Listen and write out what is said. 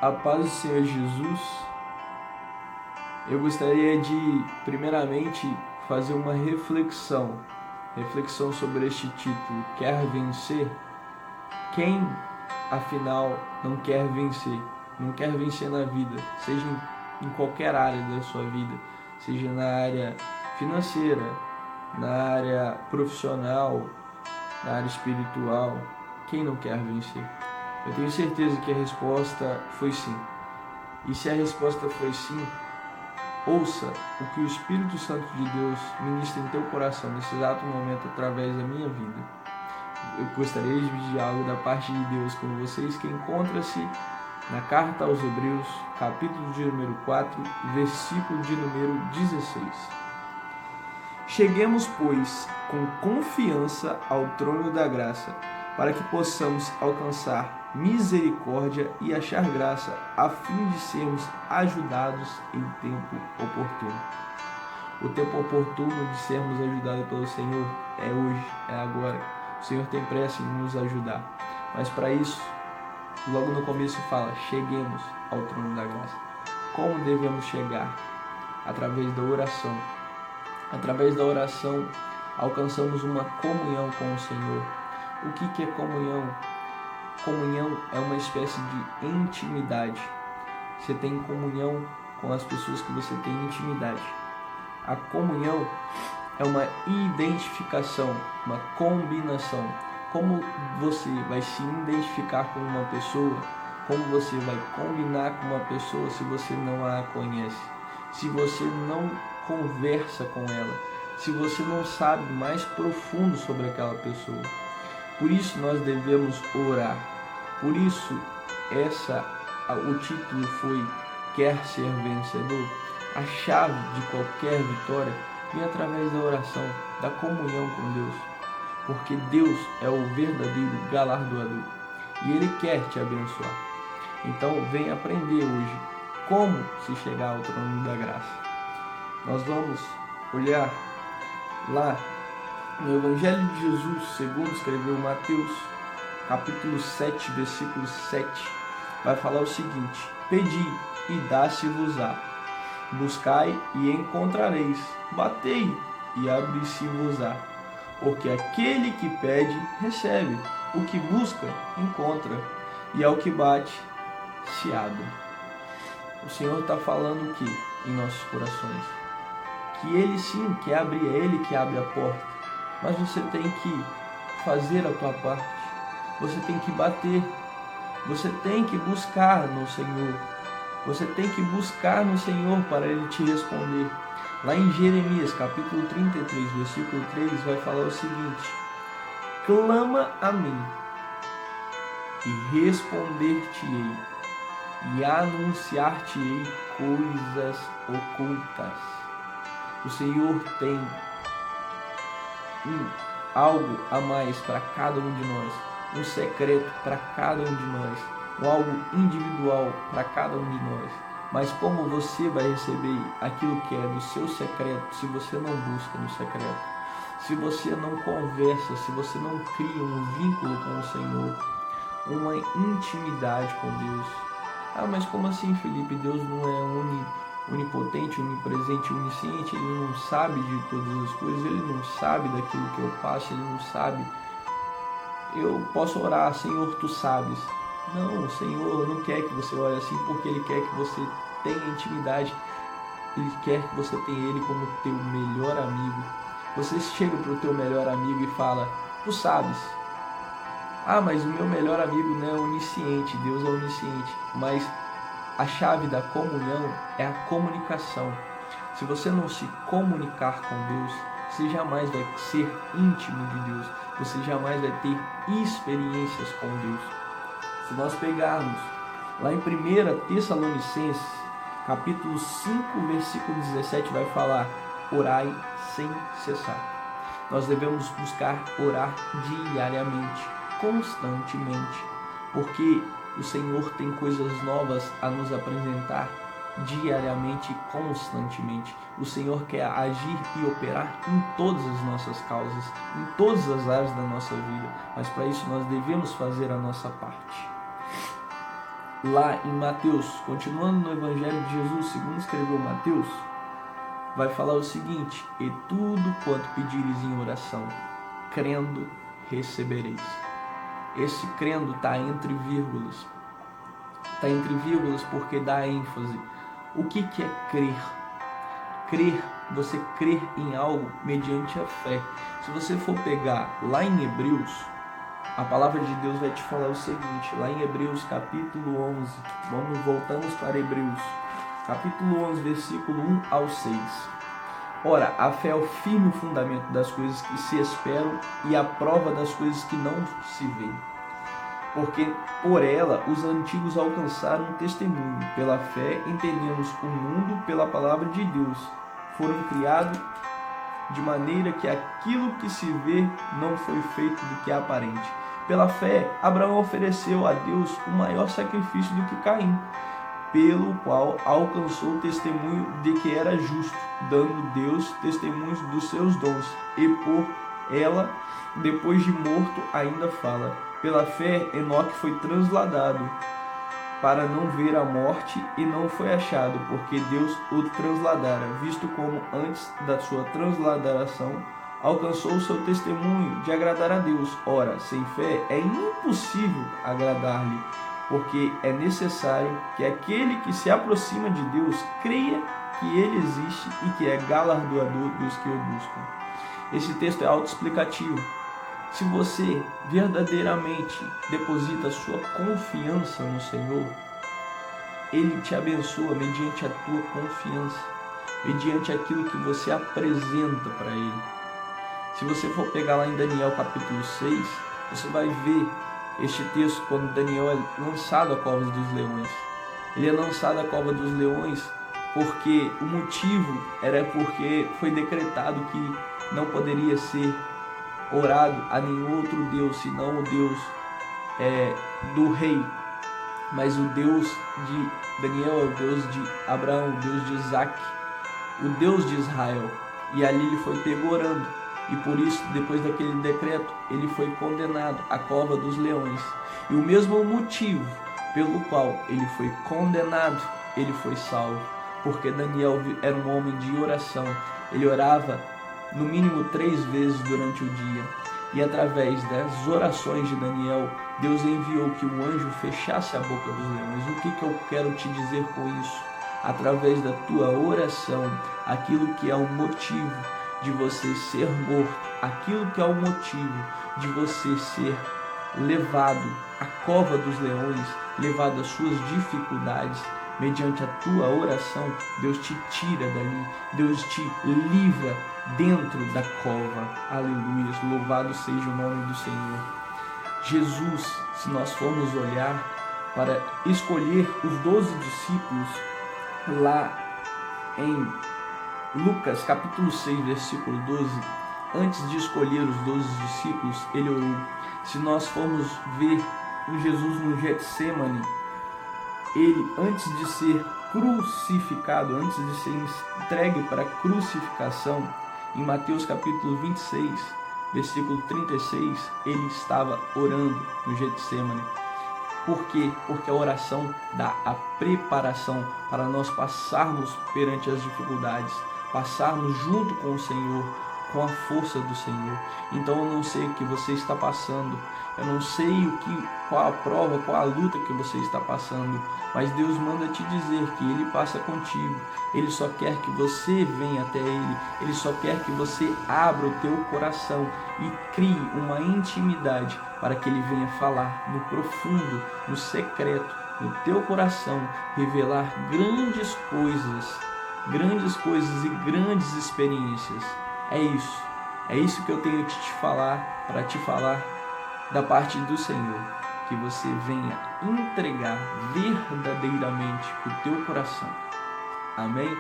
A paz do Senhor Jesus. Eu gostaria de, primeiramente, fazer uma reflexão sobre este título, Quer Vencer? Quem, afinal, não quer vencer? Não quer vencer na vida, seja em qualquer área da sua vida, seja na área financeira, na área profissional, na área espiritual. Quem não quer vencer? Eu tenho certeza que a resposta foi sim. E se a resposta foi sim, ouça o que o Espírito Santo de Deus ministra em teu coração nesse exato momento através da minha vida. Eu gostaria de dividir algo da parte de Deus com vocês que encontra-se na carta aos Hebreus, capítulo de número 4, versículo de número 16. Cheguemos, pois, com confiança ao trono da graça, para que possamos alcançar misericórdia e achar graça, a fim de sermos ajudados em tempo oportuno. O tempo oportuno de sermos ajudados pelo Senhor é hoje, é agora. O Senhor tem pressa em nos ajudar. Mas para isso, logo no começo fala, cheguemos ao trono da graça. Como devemos chegar? Através da oração. Através da oração, alcançamos uma comunhão com o Senhor. O que é comunhão? Comunhão é uma espécie de intimidade. Você tem comunhão com as pessoas que você tem intimidade. A comunhão é uma identificação, uma combinação. Como você vai se identificar com uma pessoa, como você vai combinar com uma pessoa se você não a conhece, se você não conversa com ela, se você não sabe mais profundo sobre aquela pessoa. Por isso nós devemos orar. Por isso o título foi Quer Ser Vencedor? A chave de qualquer vitória vem através da oração, da comunhão com Deus. Porque Deus é o verdadeiro galardoador e Ele quer te abençoar. Então vem aprender hoje como se chegar ao trono da graça. Nós vamos olhar lá no Evangelho de Jesus, segundo escreveu Mateus, capítulo 7, versículo 7, vai falar o seguinte: Pedi e dá-se-vos-á, buscai e encontrareis, batei e abri-se-vos-á, porque aquele que pede, recebe, o que busca, encontra, e ao que bate, se abre. O Senhor está falando o que em nossos corações? Que Ele sim quer abrir, é Ele que abre a porta, mas você tem que fazer a tua parte, você tem que bater, você tem que buscar no Senhor, você tem que buscar no Senhor para Ele te responder. Lá em Jeremias, capítulo 33, versículo 3, vai falar o seguinte: clama a mim e responder-te-ei e anunciar-te-ei coisas ocultas. O Senhor tem algo a mais para cada um de nós, um secreto para cada um de nós, algo individual para cada um de nós. Mas como você vai receber aquilo que é do seu secreto se você não busca no secreto? Se você não conversa, se você não cria um vínculo com o Senhor, uma intimidade com Deus. Ah, mas como assim, Felipe? Deus não é onipotente, onipresente, onisciente? Ele não sabe de todas as coisas, Ele não sabe daquilo que eu passo, Ele não sabe. Eu posso orar, Senhor, Tu sabes. Não, o Senhor não quer que você ore assim, porque Ele quer que você tenha intimidade. Ele quer que você tenha Ele como teu melhor amigo. Você chega para o teu melhor amigo e fala: Tu sabes. Ah, mas o meu melhor amigo não é onisciente, Deus é onisciente. Mas a chave da comunhão é a comunicação. Se você não se comunicar com Deus, você jamais vai ser íntimo de Deus. Você jamais vai ter experiências com Deus. Se nós pegarmos lá em 1 Tessalonicenses, capítulo 5, versículo 17, vai falar: orai sem cessar. Nós devemos buscar orar diariamente, constantemente, porque o Senhor tem coisas novas a nos apresentar diariamente e constantemente. O Senhor quer agir e operar em todas as nossas causas, em todas as áreas da nossa vida, mas para isso nós devemos fazer a nossa parte. lá em Mateus, continuando no Evangelho de Jesus, segundo escreveu Mateus, vai falar o seguinte: e tudo quanto pedires em oração, crendo, recebereis. Esse crendo está entre vírgulas. Está entre vírgulas porque dá ênfase. O que é crer? Crer, você crer em algo mediante a fé. Se você for pegar lá em Hebreus, a palavra de Deus vai te falar o seguinte, lá em Hebreus capítulo 11, voltamos para Hebreus, capítulo 11, versículo 1 ao 6. Ora, a fé é o firme fundamento das coisas que se esperam e a prova das coisas que não se veem. Porque por ela os antigos alcançaram um testemunho. Pela fé entendemos o mundo pela palavra de Deus. Foram criados de maneira que aquilo que se vê não foi feito do que é aparente. Pela fé, Abraão ofereceu a Deus o maior sacrifício do que Caim, pelo qual alcançou o testemunho de que era justo, dando Deus testemunhos dos seus dons. E por ela, depois de morto, ainda fala. Pela fé, Enoque foi transladado para não ver a morte e não foi achado, porque Deus o transladara, visto como antes da sua transladação alcançou o seu testemunho de agradar a Deus. Ora, sem fé é impossível agradar-lhe, porque é necessário que aquele que se aproxima de Deus creia que ele existe e que é galardoador dos que o buscam. Esse texto é autoexplicativo. Se você verdadeiramente deposita sua confiança no Senhor, Ele te abençoa mediante a tua confiança, mediante aquilo que você apresenta para Ele. Se você for pegar lá em Daniel capítulo 6, você vai ver este texto quando Daniel é lançado à cova dos leões. Ele é lançado à cova dos leões porque o motivo era porque foi decretado que não poderia ser orado a nenhum outro Deus, senão o Deus do rei. Mas o Deus de Daniel é o Deus de Abraão, o Deus de Isaac, o Deus de Israel. E ali ele foi pego orando. E por isso, depois daquele decreto, ele foi condenado à cova dos leões. E o mesmo motivo pelo qual ele foi condenado, ele foi salvo. Porque Daniel era um homem de oração. Ele orava no mínimo 3 vezes durante o dia. E através das orações de Daniel, Deus enviou que o anjo fechasse a boca dos leões. O que eu quero te dizer com isso? Através da tua oração, aquilo que é o motivo de você ser morto, aquilo que é o motivo de você ser levado à cova dos leões, levado às suas dificuldades, mediante a tua oração, Deus te tira dali, Deus te livra dentro da cova. Aleluia, louvado seja o nome do Senhor. Jesus, se nós formos olhar para escolher os 12 discípulos, lá em Lucas capítulo 6, versículo 12, antes de escolher os 12 discípulos, ele orou. Se nós formos ver Jesus no Getsemane, ele, antes de ser crucificado, antes de ser entregue para a crucificação, em Mateus capítulo 26, versículo 36, ele estava orando no Getsemane. Por quê? Porque a oração dá a preparação para nós passarmos perante as dificuldades, passarmos junto com o Senhor, com a força do Senhor. Então eu não sei o que você está passando, eu não sei qual a prova, qual a luta que você está passando, mas Deus manda te dizer que Ele passa contigo. Ele só quer que você venha até Ele, Ele só quer que você abra o teu coração e crie uma intimidade para que Ele venha falar no profundo, no secreto, no teu coração, revelar grandes coisas e grandes experiências. É isso que eu tenho que te falar, para te falar da parte do Senhor, que você venha entregar verdadeiramente o teu coração. Amém?